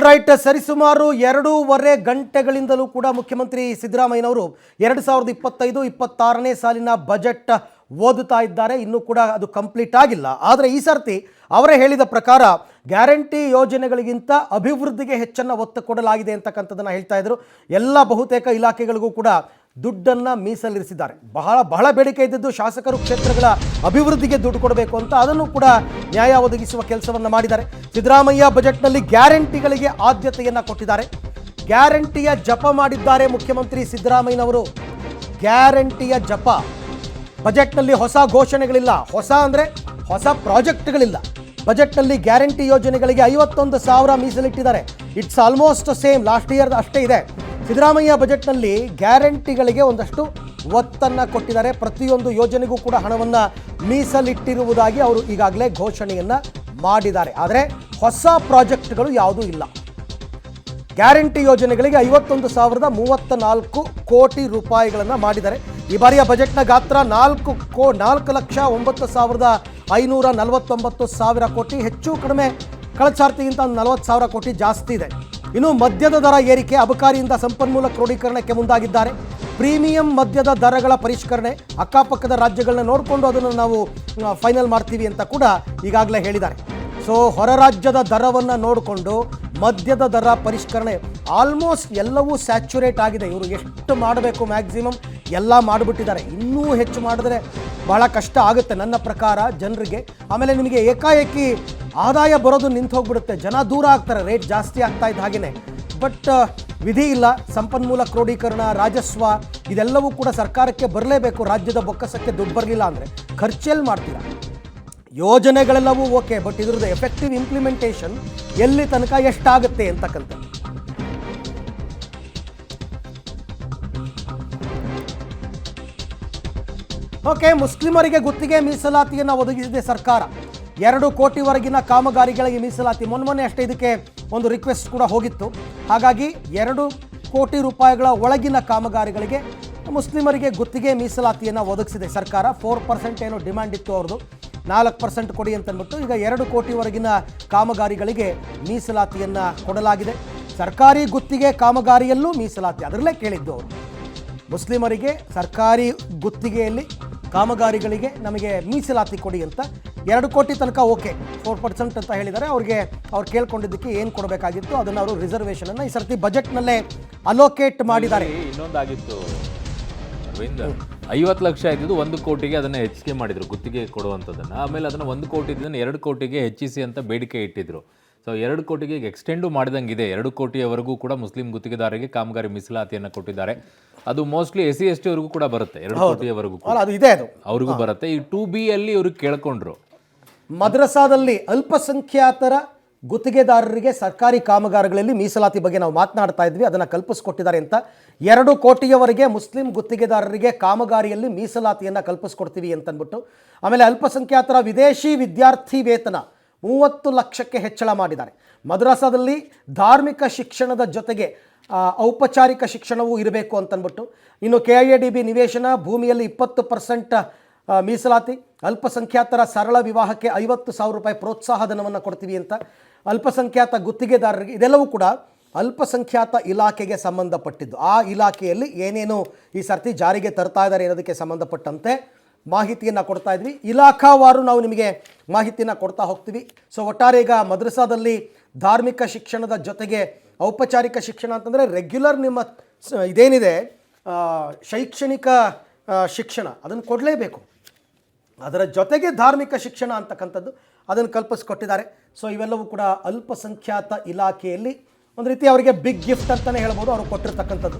All right, ಸರಿಸುಮಾರು 2.5 ಗಂಟೆಗಳಿಂದಲೂ ಕೂಡ ಮುಖ್ಯಮಂತ್ರಿ ಸಿದ್ದರಾಮಯ್ಯನವರು 2025-26ನೇ ಸಾಲಿನ ಬಜೆಟ್ ಓದುತ್ತಾ ಇದ್ದಾರೆ. ಇನ್ನೂ ಕೂಡ ಅದು ಕಂಪ್ಲೀಟ್ ಆಗಿಲ್ಲ. ಆದರೆ ಈ ಸರ್ತಿ ಅವರೇ ಹೇಳಿದ ಪ್ರಕಾರ ಗ್ಯಾರಂಟಿ ಯೋಜನೆಗಳಿಗಿಂತ ಅಭಿವೃದ್ಧಿಗೆ ಹೆಚ್ಚನ್ನು ಒತ್ತು ಕೊಡಲಾಗಿದೆ ಅಂತಕ್ಕಂಥದ್ದನ್ನು ಹೇಳ್ತಾ ಇದ್ರು. ಎಲ್ಲ ಬಹುತೇಕ ಇಲಾಖೆಗಳಿಗೂ ಕೂಡ ದುಡ್ಡನ್ನು ಮೀಸಲಿರಿಸಿದ್ದಾರೆ. ಬಹಳ ಬೇಡಿಕೆ ಇದ್ದದ್ದು ಶಾಸಕರು ಕ್ಷೇತ್ರಗಳ ಅಭಿವೃದ್ಧಿಗೆ ದುಡ್ಡು ಕೊಡಬೇಕು ಅಂತ, ಅದನ್ನು ಕೂಡ ನ್ಯಾಯ ಒದಗಿಸುವ ಕೆಲಸವನ್ನು ಮಾಡಿದ್ದಾರೆ. ಸಿದ್ದರಾಮಯ್ಯ ಬಜೆಟ್ನಲ್ಲಿ ಗ್ಯಾರಂಟಿಗಳಿಗೆ ಆದ್ಯತೆಯನ್ನು ಕೊಟ್ಟಿದ್ದಾರೆ. ಗ್ಯಾರಂಟಿಯ ಜಪ ಮಾಡಿದ್ದಾರೆ ಮುಖ್ಯಮಂತ್ರಿ ಸಿದ್ದರಾಮಯ್ಯನವರು. ಗ್ಯಾರಂಟಿಯ ಜಪ. ಬಜೆಟ್ನಲ್ಲಿ ಹೊಸ ಘೋಷಣೆಗಳಿಲ್ಲ, ಹೊಸ ಪ್ರಾಜೆಕ್ಟ್ಗಳಿಲ್ಲ. ಬಜೆಟ್ನಲ್ಲಿ ಗ್ಯಾರಂಟಿ ಯೋಜನೆಗಳಿಗೆ 51,000 ಮೀಸಲಿಟ್ಟಿದ್ದಾರೆ. It's almost same last year ಅಷ್ಟೇ ಇದೆ. ಸಿದ್ದರಾಮಯ್ಯ ಬಜೆಟ್ನಲ್ಲಿ ಗ್ಯಾರಂಟಿಗಳಿಗೆ ಒಂದಷ್ಟು ಒತ್ತನ್ನು ಕೊಟ್ಟಿದ್ದಾರೆ. ಪ್ರತಿಯೊಂದು ಯೋಜನೆಗೂ ಕೂಡ ಹಣವನ್ನು ಮೀಸಲಿಟ್ಟಿರುವುದಾಗಿ ಅವರು ಈಗಾಗಲೇ ಘೋಷಣೆಯನ್ನು ಮಾಡಿದ್ದಾರೆ. ಆದರೆ ಹೊಸ ಪ್ರಾಜೆಕ್ಟ್ಗಳು ಯಾವುದೂ ಇಲ್ಲ. ಗ್ಯಾರಂಟಿ ಯೋಜನೆಗಳಿಗೆ 51,034 ಕೋಟಿ ರೂಪಾಯಿಗಳನ್ನು ಮಾಡಿದ್ದಾರೆ. ಈ ಬಾರಿಯ ಬಜೆಟ್ನ ಗಾತ್ರ 4,09,549 ಕೋಟಿ, ಹೆಚ್ಚು ಕಡಿಮೆ ಕಳೆದ ಸಾರ್ತಿಗಿಂತ 40,000 ಕೋಟಿ ಜಾಸ್ತಿ ಇದೆ. ಇನ್ನು ಮದ್ಯದ ದರ ಏರಿಕೆ, ಅಬಕಾರಿಯಿಂದ ಸಂಪನ್ಮೂಲ ಕ್ರೋಢೀಕರಣಕ್ಕೆ ಮುಂದಾಗಿದ್ದಾರೆ. ಪ್ರೀಮಿಯಂ ಮದ್ಯದ ದರಗಳ ಪರಿಷ್ಕರಣೆ, ಅಕ್ಕಪಕ್ಕದ ರಾಜ್ಯಗಳನ್ನ ನೋಡಿಕೊಂಡು ಅದನ್ನು ನಾವು ಫೈನಲ್ ಮಾಡ್ತೀವಿ ಅಂತ ಕೂಡ ಈಗಾಗಲೇ ಹೇಳಿದ್ದಾರೆ. ಸೊ ಹೊರ ರಾಜ್ಯದ ದರವನ್ನು ನೋಡಿಕೊಂಡು ಮದ್ಯದ ದರ ಪರಿಷ್ಕರಣೆ, ಆಲ್ಮೋಸ್ಟ್ ಎಲ್ಲವೂ ಸ್ಯಾಚುರೇಟ್ ಆಗಿದೆ. ಇವರು ಎಷ್ಟು ಮಾಡಬೇಕು ಮ್ಯಾಕ್ಸಿಮಮ್ ಎಲ್ಲ ಮಾಡಿಬಿಟ್ಟಿದ್ದಾರೆ. ಇನ್ನೂ ಹೆಚ್ಚು ಮಾಡಿದ್ರೆ ಬಹಳ ಕಷ್ಟ ಆಗುತ್ತೆ ನನ್ನ ಪ್ರಕಾರ ಜನರಿಗೆ. ಆಮೇಲೆ ನಿಮಗೆ ಏಕಾಏಕಿ ಆದಾಯ ಬರೋದು ನಿಂತು ಹೋಗ್ಬಿಡುತ್ತೆ, ಜನ ದೂರ ಆಗ್ತಾರೆ, ರೇಟ್ ಜಾಸ್ತಿ ಆಗ್ತಾ ಇದ್ದ ಹಾಗೆಯೇ. ಬಟ್ ವಿಧಿ ಇಲ್ಲ. ಸಂಪನ್ಮೂಲ ಕ್ರೋಢೀಕರಣ, ರಾಜಸ್ವ ಇದೆಲ್ಲವೂ ಕೂಡ ಸರ್ಕಾರಕ್ಕೆ ಬರಲೇಬೇಕು. ರಾಜ್ಯದ ಬೊಕ್ಕಸಕ್ಕೆ ದುಡ್ಡು ಬರಲಿಲ್ಲ ಅಂದರೆ ಖರ್ಚೆಲ್ಲಿ ಮಾಡ್ತೀರಾ? ಯೋಜನೆಗಳೆಲ್ಲವೂ ಓಕೆ, ಬಟ್ ಇದ್ರದ್ದು ಎಫೆಕ್ಟಿವ್ ಇಂಪ್ಲಿಮೆಂಟೇಷನ್ ಎಲ್ಲಿ ತನಕ ಎಷ್ಟಾಗುತ್ತೆ ಅಂತಕ್ಕಂಥ. ಓಕೆ, ಮುಸ್ಲಿಮರಿಗೆ ಗುತ್ತಿಗೆ ಮೀಸಲಾತಿಯನ್ನು ಒದಗಿಸಿದೆ ಸರ್ಕಾರ. 2 ಕೋಟಿವರೆಗಿನ ಕಾಮಗಾರಿಗಳಿಗೆ ಮೀಸಲಾತಿ. ಮೊನ್ನೆ ಅಷ್ಟೇ ಇದಕ್ಕೆ ಒಂದು ರಿಕ್ವೆಸ್ಟ್ ಕೂಡ ಹೋಗಿತ್ತು. ಹಾಗಾಗಿ 2 ಕೋಟಿ ರೂಪಾಯಿಗಳ ಒಳಗಿನ ಕಾಮಗಾರಿಗಳಿಗೆ ಮುಸ್ಲಿಮರಿಗೆ ಗುತ್ತಿಗೆ ಮೀಸಲಾತಿಯನ್ನು ಒದಗಿಸಿದೆ ಸರ್ಕಾರ. 4% ಏನೋ ಡಿಮ್ಯಾಂಡ್ ಇತ್ತು ಅವ್ರದ್ದು, 4% ಕೊಡಿ ಅಂತಂದ್ಬಿಟ್ಟು ಈಗ 2 ಕೋಟಿವರೆಗಿನ ಕಾಮಗಾರಿಗಳಿಗೆ ಮೀಸಲಾತಿಯನ್ನು ಕೊಡಲಾಗಿದೆ. ಸರ್ಕಾರಿ ಗುತ್ತಿಗೆ ಕಾಮಗಾರಿಯಲ್ಲೂ ಮೀಸಲಾತಿ, ಅದರಲ್ಲೇ ಕೇಳಿದ್ದು ಅವರು. ಮುಸ್ಲಿಮರಿಗೆ ಸರ್ಕಾರಿ ಗುತ್ತಿಗೆಯಲ್ಲಿ ಕಾಮಗಾರಿಗಳಿಗೆ ನಮಗೆ ಮೀಸಲಾತಿ ಕೊಡಿ ಅಂತ 2 ಕೋಟಿ ತನಕ ಓಕೆ, 4% ಅಂತ ಹೇಳಿದ್ದಾರೆ. ಅವ್ರು ಕೇಳ್ಕೊಂಡಿದ್ದಕ್ಕೆ ಏನು ಕೊಡಬೇಕಾಗಿತ್ತು ಅದನ್ನು ಅವರು ರಿಸರ್ವೇಷನನ್ನು ಈ ಸರ್ತಿ ಬಜೆಟ್ನಲ್ಲೇ ಅಲೋಕೇಟ್ ಮಾಡಿದ್ದಾರೆ. ಇನ್ನೊಂದಾಗಿತ್ತು ಅರವಿಂದ್, 50 ಲಕ್ಷ ಇದ್ದಿದ್ದು 1 ಕೋಟಿಗೆ ಅದನ್ನು ಹೆಚ್ಚಿಗೆ ಮಾಡಿದ್ರು ಗುತ್ತಿಗೆ ಕೊಡುವಂಥದ್ದನ್ನು. ಆಮೇಲೆ ಅದನ್ನು 1 ಕೋಟಿ ಇದ್ದನ್ನು 2 ಕೋಟಿಗೆ ಹೆಚ್ಚಿಸಿ ಅಂತ ಬೇಡಿಕೆ ಇಟ್ಟಿದ್ರು. ಸೊ 2 ಕೋಟಿಗೆ ಮಾಡಿದಂಗಿದೆ. 2 ಕೋಟಿಯವರೆಗೂ ಕೂಡ ಮುಸ್ಲಿಂ ಗುತ್ತಿಗೆದಾರರಿಗೆ ಕಾಮಗಾರಿ ಮೀಸಲಾತಿಯನ್ನು ಕೊಟ್ಟಿದ್ದಾರೆ. ಅದು ಮೋಸ್ಟ್ಲಿ SC/ST ಅವರಿಗೂ ಕೂಡ ಬರುತ್ತೆ. 2 ಕೋಟಿಯವರೆಗೂ ಅವ್ರಿಗೂ ಬರುತ್ತೆ. ಈ 2B ಅಲ್ಲಿ ಇವರು ಕೇಳ್ಕೊಂಡ್ರು. ಮದ್ರಸಾದಲ್ಲಿ ಅಲ್ಪಸಂಖ್ಯಾತರ ಗುತ್ತಿಗೆದಾರರಿಗೆ ಸರ್ಕಾರಿ ಕಾಮಗಾರಿಗಳಲ್ಲಿ ಮೀಸಲಾತಿ ಬಗ್ಗೆ ನಾವು ಮಾತನಾಡ್ತಾ ಇದ್ವಿ, ಅದನ್ನು ಕಲ್ಪಿಸ್ಕೊಟ್ಟಿದ್ದಾರೆ ಅಂತ. 2 ಕೋಟಿಯವರೆಗೆ ಮುಸ್ಲಿಂ ಗುತ್ತಿಗೆದಾರರಿಗೆ ಕಾಮಗಾರಿಯಲ್ಲಿ ಮೀಸಲಾತಿಯನ್ನು ಕಲ್ಪಿಸ್ಕೊಡ್ತೀವಿ ಅಂತಂದ್ಬಿಟ್ಟು. ಆಮೇಲೆ ಅಲ್ಪಸಂಖ್ಯಾತರ ವಿದೇಶಿ ವಿದ್ಯಾರ್ಥಿ ವೇತನ 30 ಲಕ್ಷಕ್ಕೆ ಹೆಚ್ಚಳ ಮಾಡಿದ್ದಾರೆ. ಮದ್ರಸಾದಲ್ಲಿ ಧಾರ್ಮಿಕ ಶಿಕ್ಷಣದ ಜೊತೆಗೆ ಔಪಚಾರಿಕ ಶಿಕ್ಷಣವೂ ಇರಬೇಕು ಅಂತಂದ್ಬಿಟ್ಟು. ಇನ್ನು KIADB ನಿವೇಶನ ಭೂಮಿಯಲ್ಲಿ 20% ಮೀಸಲಾತಿ. ಅಲ್ಪಸಂಖ್ಯಾತರ ಸರಳ ವಿವಾಹಕ್ಕೆ 50,000 ರೂಪಾಯಿ ಪ್ರೋತ್ಸಾಹ ಧನವನ್ನು ಕೊಡ್ತೀವಿ ಅಂತ. ಅಲ್ಪಸಂಖ್ಯಾತ ಗುತ್ತಿಗೆದಾರರಿಗೆ, ಇದೆಲ್ಲವೂ ಕೂಡ ಅಲ್ಪಸಂಖ್ಯಾತ ಇಲಾಖೆಗೆ ಸಂಬಂಧಪಟ್ಟಿದ್ದು. ಆ ಇಲಾಖೆಯಲ್ಲಿ ಏನೇನು ಈ ಸರ್ತಿ ಜಾರಿಗೆ ತರ್ತಾ ಇದ್ದಾರೆ ಅನ್ನೋದಕ್ಕೆ ಸಂಬಂಧಪಟ್ಟಂತೆ ಮಾಹಿತಿಯನ್ನು ಕೊಡ್ತಾ ಇದ್ವಿ. ಇಲಾಖಾವಾರು ನಾವು ನಿಮಗೆ ಮಾಹಿತಿಯನ್ನು ಕೊಡ್ತಾ ಹೋಗ್ತೀವಿ. ಸೊ ಒಟ್ಟಾರೆ ಈಗ ಮದ್ರಸಾದಲ್ಲಿ ಧಾರ್ಮಿಕ ಶಿಕ್ಷಣದ ಜೊತೆಗೆ ಔಪಚಾರಿಕ ಶಿಕ್ಷಣ ಅಂತಂದರೆ ರೆಗ್ಯುಲರ್ ನಿಮ್ಮ ಇದೇನಿದೆ ಶೈಕ್ಷಣಿಕ ಶಿಕ್ಷಣ ಅದನ್ನು ಕೊಡಲೇಬೇಕು. ಅದರ ಜೊತೆಗೆ ಧಾರ್ಮಿಕ ಶಿಕ್ಷಣ ಅಂತಕ್ಕಂಥದ್ದು ಅದನ್ನು ಕಲ್ಪಿಸ್ಕೊಟ್ಟಿದ್ದಾರೆ. ಸೊ ಇವೆಲ್ಲವೂ ಕೂಡ ಅಲ್ಪಸಂಖ್ಯಾತ ಇಲಾಖೆಯಲ್ಲಿ ಒಂದು ರೀತಿ ಅವರಿಗೆ ಬಿಗ್ ಗಿಫ್ಟ್ ಅಂತಲೇ ಹೇಳ್ಬೋದು ಅವರು ಕೊಟ್ಟಿರ್ತಕ್ಕಂಥದ್ದು.